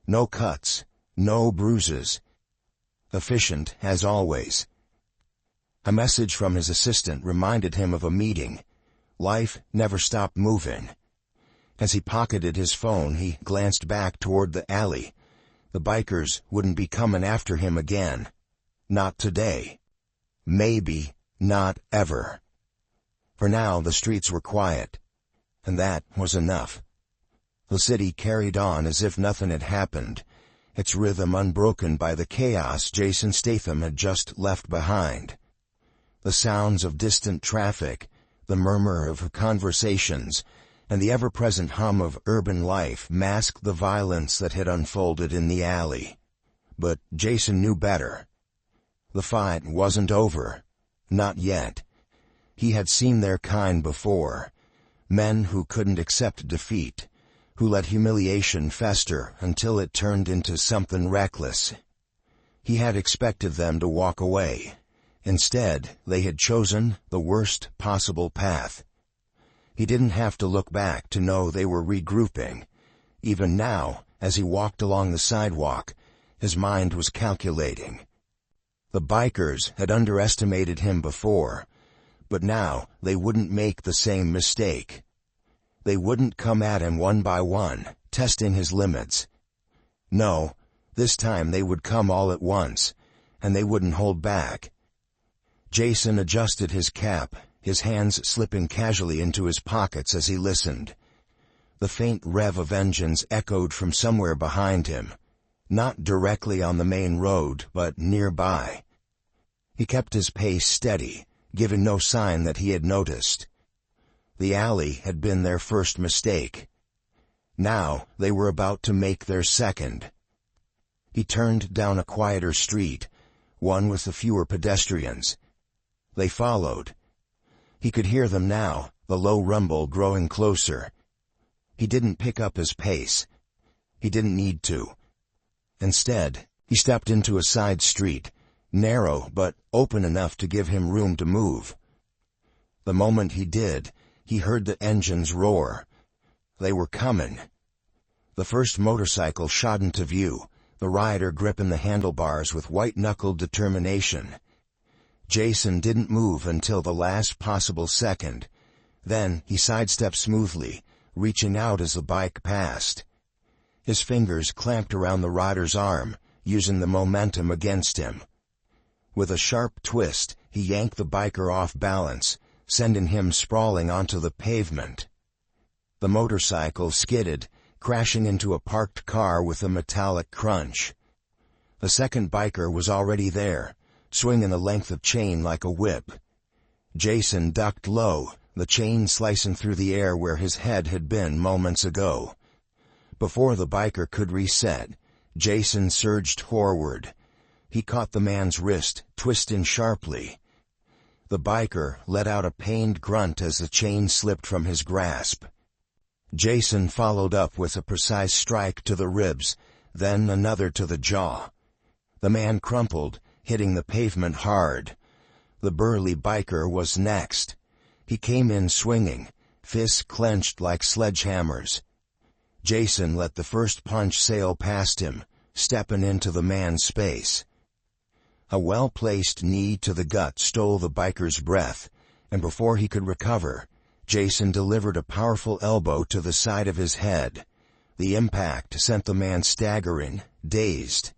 Speaker 1: No cuts, no bruises. Efficient as always. A message from his assistant reminded him of a meeting. Life never stopped moving. As he pocketed his phone, he glanced back toward the alley. The bikers wouldn't be coming after him again. Not today. Maybe not ever. For now, the streets were quiet. And that was enough. The city carried on as if nothing had happened, its rhythm unbroken by the chaos Jason Statham had just left behind. The sounds of distant traffic, the murmur of conversations, and the ever-present hum of urban life masked the violence that had unfolded in the alley. But Jason knew better. The fight wasn't over. Not yet. He had seen their kind before. Men who couldn't accept defeat, who let humiliation fester until it turned into something reckless. He had expected them to walk away. Instead, they had chosen the worst possible path. He didn't have to look back to know they were regrouping. Even now, as he walked along the sidewalk, his mind was calculating. The bikers had underestimated him before, but now they wouldn't make the same mistake. They wouldn't come at him one by one, testing his limits. No, this time they would come all at once, and they wouldn't hold back. Jason adjusted his cap, his hands slipping casually into his pockets as he listened. The faint rev of engines echoed from somewhere behind him, not directly on the main road, but nearby. He kept his pace steady, giving no sign that he had noticed. The alley had been their first mistake. Now they were about to make their second. He turned down a quieter street, one with the fewer pedestrians. They followed. He could hear them now, the low rumble growing closer. He didn't pick up his pace. He didn't need to. Instead, he stepped into a side street, narrow but open enough to give him room to move. The moment he did, he heard the engines roar. They were coming. The first motorcycle shot into view, the rider gripping the handlebars with white-knuckled determination. Jason didn't move until the last possible second. Then he sidestepped smoothly, reaching out as the bike passed. His fingers clamped around the rider's arm, using the momentum against him. With a sharp twist, he yanked the biker off balance, sending him sprawling onto the pavement. The motorcycle skidded, crashing into a parked car with a metallic crunch. The second biker was already there, swinging a length of chain like a whip. Jason ducked low, the chain slicing through the air where his head had been moments ago. Before the biker could reset, Jason surged forward. He caught the man's wrist, twisting sharply. The biker let out a pained grunt as the chain slipped from his grasp. Jason followed up with a precise strike to the ribs, then another to the jaw. The man crumpled, hitting the pavement hard. The burly biker was next. He came in swinging, fists clenched like sledgehammers. Jason let the first punch sail past him, stepping into the man's space. A well-placed knee to the gut stole the biker's breath, and before he could recover, Jason delivered a powerful elbow to the side of his head. The impact sent the man staggering, dazed.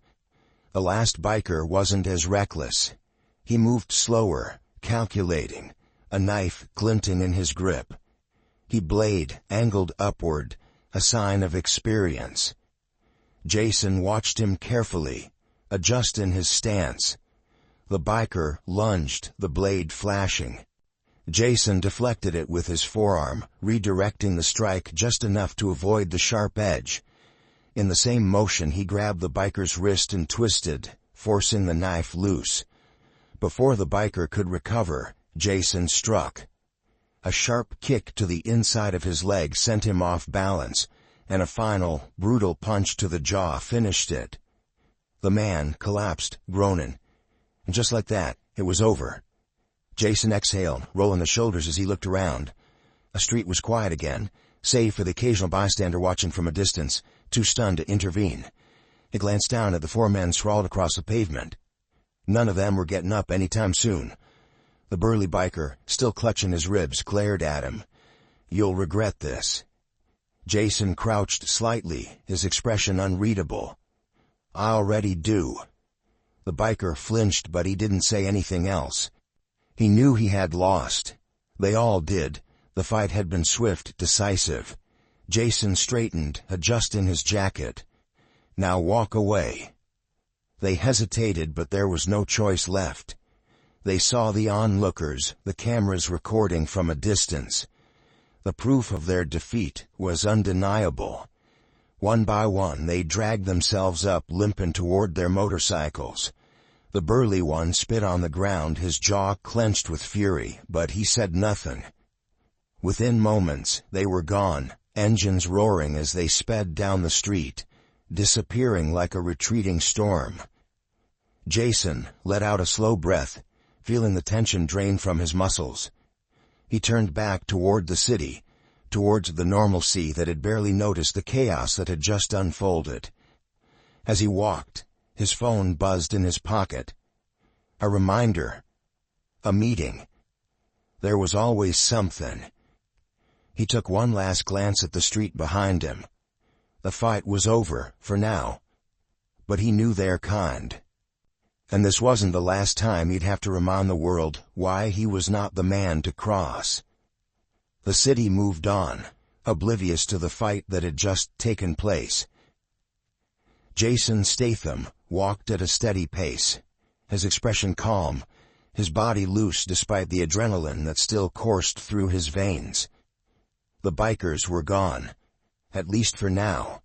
Speaker 1: The last biker wasn't as reckless. He moved slower, calculating, a knife glinting in his grip. He blade angled upward, a sign of experience. Jason watched him carefully, adjusting his stance. The biker lunged, the blade flashing. Jason deflected it with his forearm, redirecting the strike just enough to avoid the sharp edge. In the same motion he grabbed the biker's wrist and twisted, forcing the knife loose. Before the biker could recover, Jason struck. A sharp kick to the inside of his leg sent him off balance, and a final, brutal punch to the jaw finished it. The man collapsed, groaning. And just like that, it was over. Jason exhaled, rolling the shoulders as he looked around. The street was quiet again, save for the occasional bystander watching from a distance, too stunned to intervene. He glanced down at the four men sprawled across the pavement. None of them were getting up any time soon. The burly biker, still clutching his ribs, glared at him. "You'll regret this." Jason crouched slightly, his expression unreadable. "I already do." The biker flinched, but he didn't say anything else. He knew he had lost. They all did. The fight had been swift, decisive. Jason straightened, adjusting his jacket. "Now walk away." They hesitated, but there was no choice left. They saw the onlookers, the cameras recording from a distance. The proof of their defeat was undeniable. One by one they dragged themselves up, limping toward their motorcycles. The burly one spit on the ground, his jaw clenched with fury, but he said nothing. Within moments, they were gone, engines roaring as they sped down the street, disappearing like a retreating storm. Jason let out a slow breath, feeling the tension drain from his muscles. He turned back toward the city, towards the normalcy that had barely noticed the chaos that had just unfolded. As he walked, his phone buzzed in his pocket. A reminder. A meeting. There was always something. He took one last glance at the street behind him. The fight was over, for now. But he knew their kind. And this wasn't the last time he'd have to remind the world why he was not the man to cross. The city moved on, oblivious to the fight that had just taken place. Jason Statham walked at a steady pace, his expression calm, his body loose despite the adrenaline that still coursed through his veins. The bikers were gone, at least for now.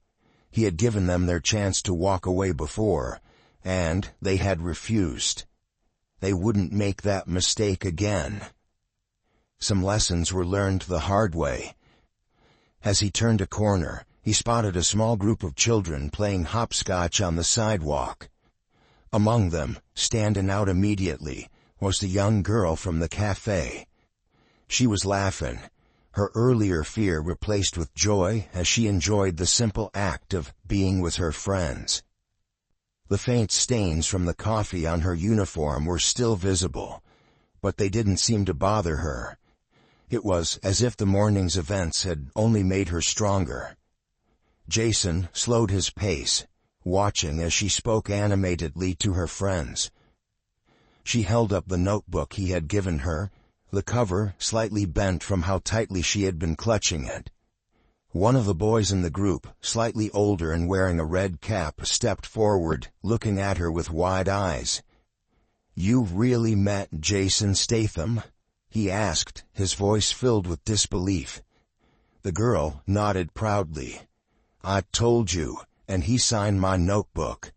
Speaker 1: He had given them their chance to walk away before, and they had refused. They wouldn't make that mistake again. Some lessons were learned the hard way. As he turned a corner, he spotted a small group of children playing hopscotch on the sidewalk. Among them, standing out immediately, was the young girl from the café. She was laughing, her earlier fear replaced with joy as she enjoyed the simple act of being with her friends. The faint stains from the coffee on her uniform were still visible, but they didn't seem to bother her. It was as if the morning's events had only made her stronger. Jason slowed his pace, watching as she spoke animatedly to her friends. She held up the notebook he had given her, the cover slightly bent from how tightly she had been clutching it. One of the boys in the group, slightly older and wearing a red cap, stepped forward, looking at her with wide eyes. "You really met Jason Statham?" he asked, his voice filled with disbelief. The girl nodded proudly. "I told you, and he signed my notebook."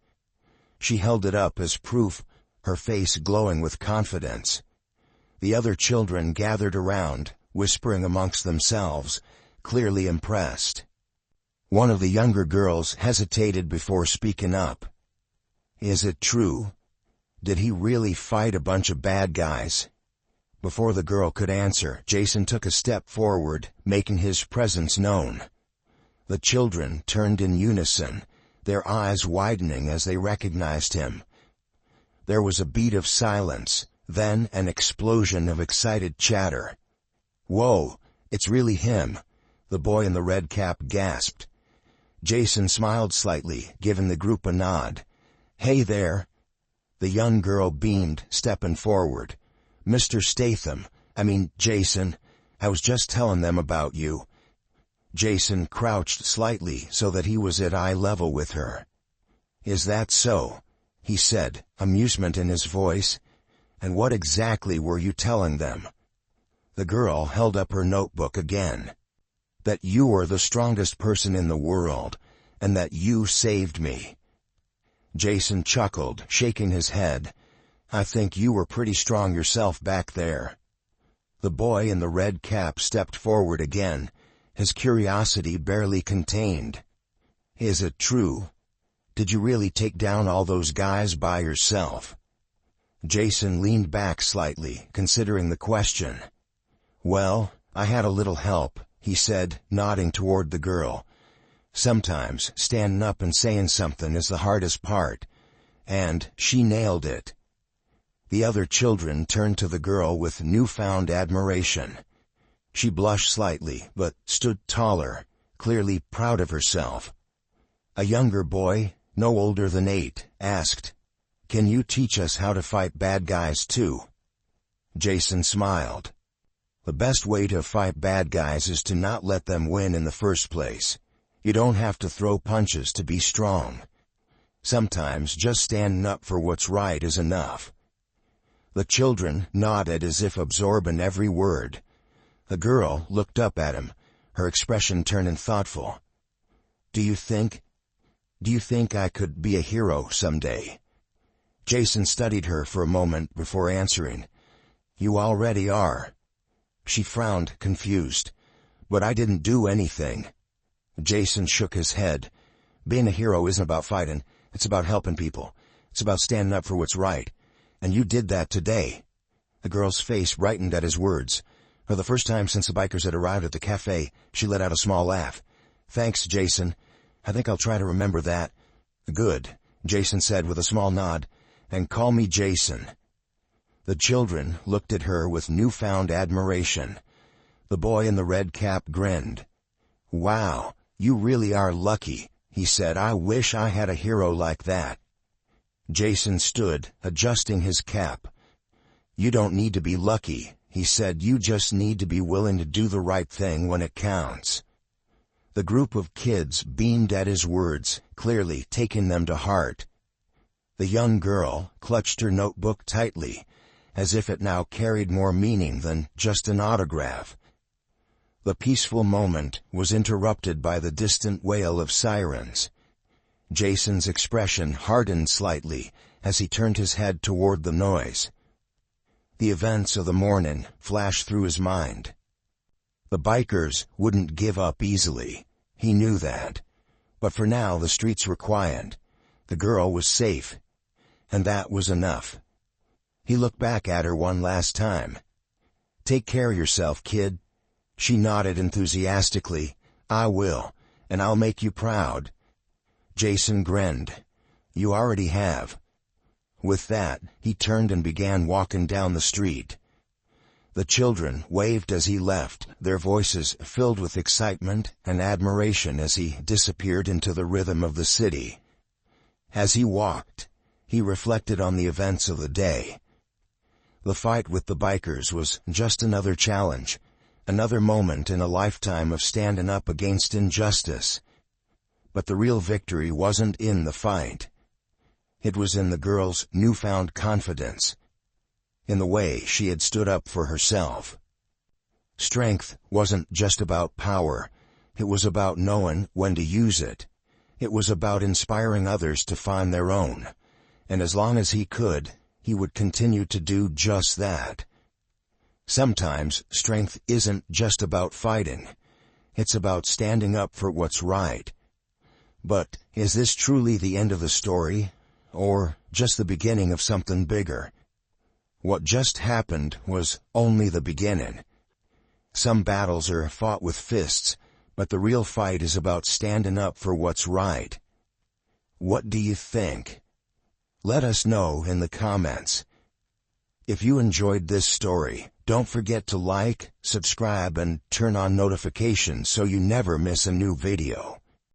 Speaker 1: She held it up as proof, her face glowing with confidence. The other children gathered around, whispering amongst themselves, clearly impressed. One of the younger girls hesitated before speaking up. "Is it true? Did he really fight a bunch of bad guys?" Before the girl could answer, Jason took a step forward, making his presence known. The children turned in unison, their eyes widening as they recognized him. There was a beat of silence, then an explosion of excited chatter. "Whoa, it's really him," the boy in the red cap gasped. Jason smiled slightly, giving the group a nod. "Hey there." The young girl beamed, stepping forward. "Mr. Statham, Jason, I was just telling them about you." Jason crouched slightly so that he was at eye level with her. "Is that so?" he said, amusement in his voice. And what exactly were you telling them? The girl held up her notebook again. That you are the strongest person in the world, and that you saved me. Jason chuckled, shaking his head. I think you were pretty strong yourself back there. The boy in the red cap stepped forward again, his curiosity barely contained. Is it true? Did you really take down all those guys by yourself? Jason leaned back slightly, considering the question. Well, I had a little help, he said, nodding toward the girl. Sometimes standing up and saying something is the hardest part. And she nailed it. The other children turned to the girl with newfound admiration. She blushed slightly, but stood taller, clearly proud of herself. A younger boy, no older than 8, asked, Can you teach us how to fight bad guys too? Jason smiled. The best way to fight bad guys is to not let them win in the first place. You don't have to throw punches to be strong. Sometimes just standing up for what's right is enough. The children nodded as if absorbing every word. The girl looked up at him, her expression turning thoughtful. Do you think I could be a hero someday? Jason studied her for a moment before answering. You already are. She frowned, confused. But I didn't do anything. Jason shook his head. Being a hero isn't about fighting. It's about helping people. It's about standing up for what's right. And you did that today. The girl's face brightened at his words. For the first time since the bikers had arrived at the café, she let out a small laugh. Thanks, Jason. I think I'll try to remember that. Good, Jason said with a small nod. And call me Jason. The children looked at her with newfound admiration. The boy in the red cap grinned. Wow, you really are lucky, he said. I wish I had a hero like that. Jason stood, adjusting his cap. You don't need to be lucky, he said. You just need to be willing to do the right thing when it counts. The group of kids beamed at his words, clearly taking them to heart. The young girl clutched her notebook tightly, as if it now carried more meaning than just an autograph. The peaceful moment was interrupted by the distant wail of sirens. Jason's expression hardened slightly as he turned his head toward the noise. The events of the morning flashed through his mind. The bikers wouldn't give up easily. He knew that. But for now the streets were quiet. The girl was safe. And that was enough. He looked back at her one last time. Take care of yourself, kid. She nodded enthusiastically. I will, and I'll make you proud. Jason grinned. You already have. With that, he turned and began walking down the street. The children waved as he left, their voices filled with excitement and admiration as he disappeared into the rhythm of the city. As he walked, he reflected on the events of the day. The fight with the bikers was just another challenge, another moment in a lifetime of standing up against injustice. But the real victory wasn't in the fight. It was in the girl's newfound confidence, in the way she had stood up for herself. Strength wasn't just about power. It was about knowing when to use it. It was about inspiring others to find their own. And as long as he could, he would continue to do just that. Sometimes strength isn't just about fighting. It's about standing up for what's right. But is this truly the end of the story, or just the beginning of something bigger? What just happened was only the beginning. Some battles are fought with fists, but the real fight is about standing up for what's right. What do you think? Let us know in the comments. If you enjoyed this story, don't forget to like, subscribe, and turn on notifications so you never miss a new video.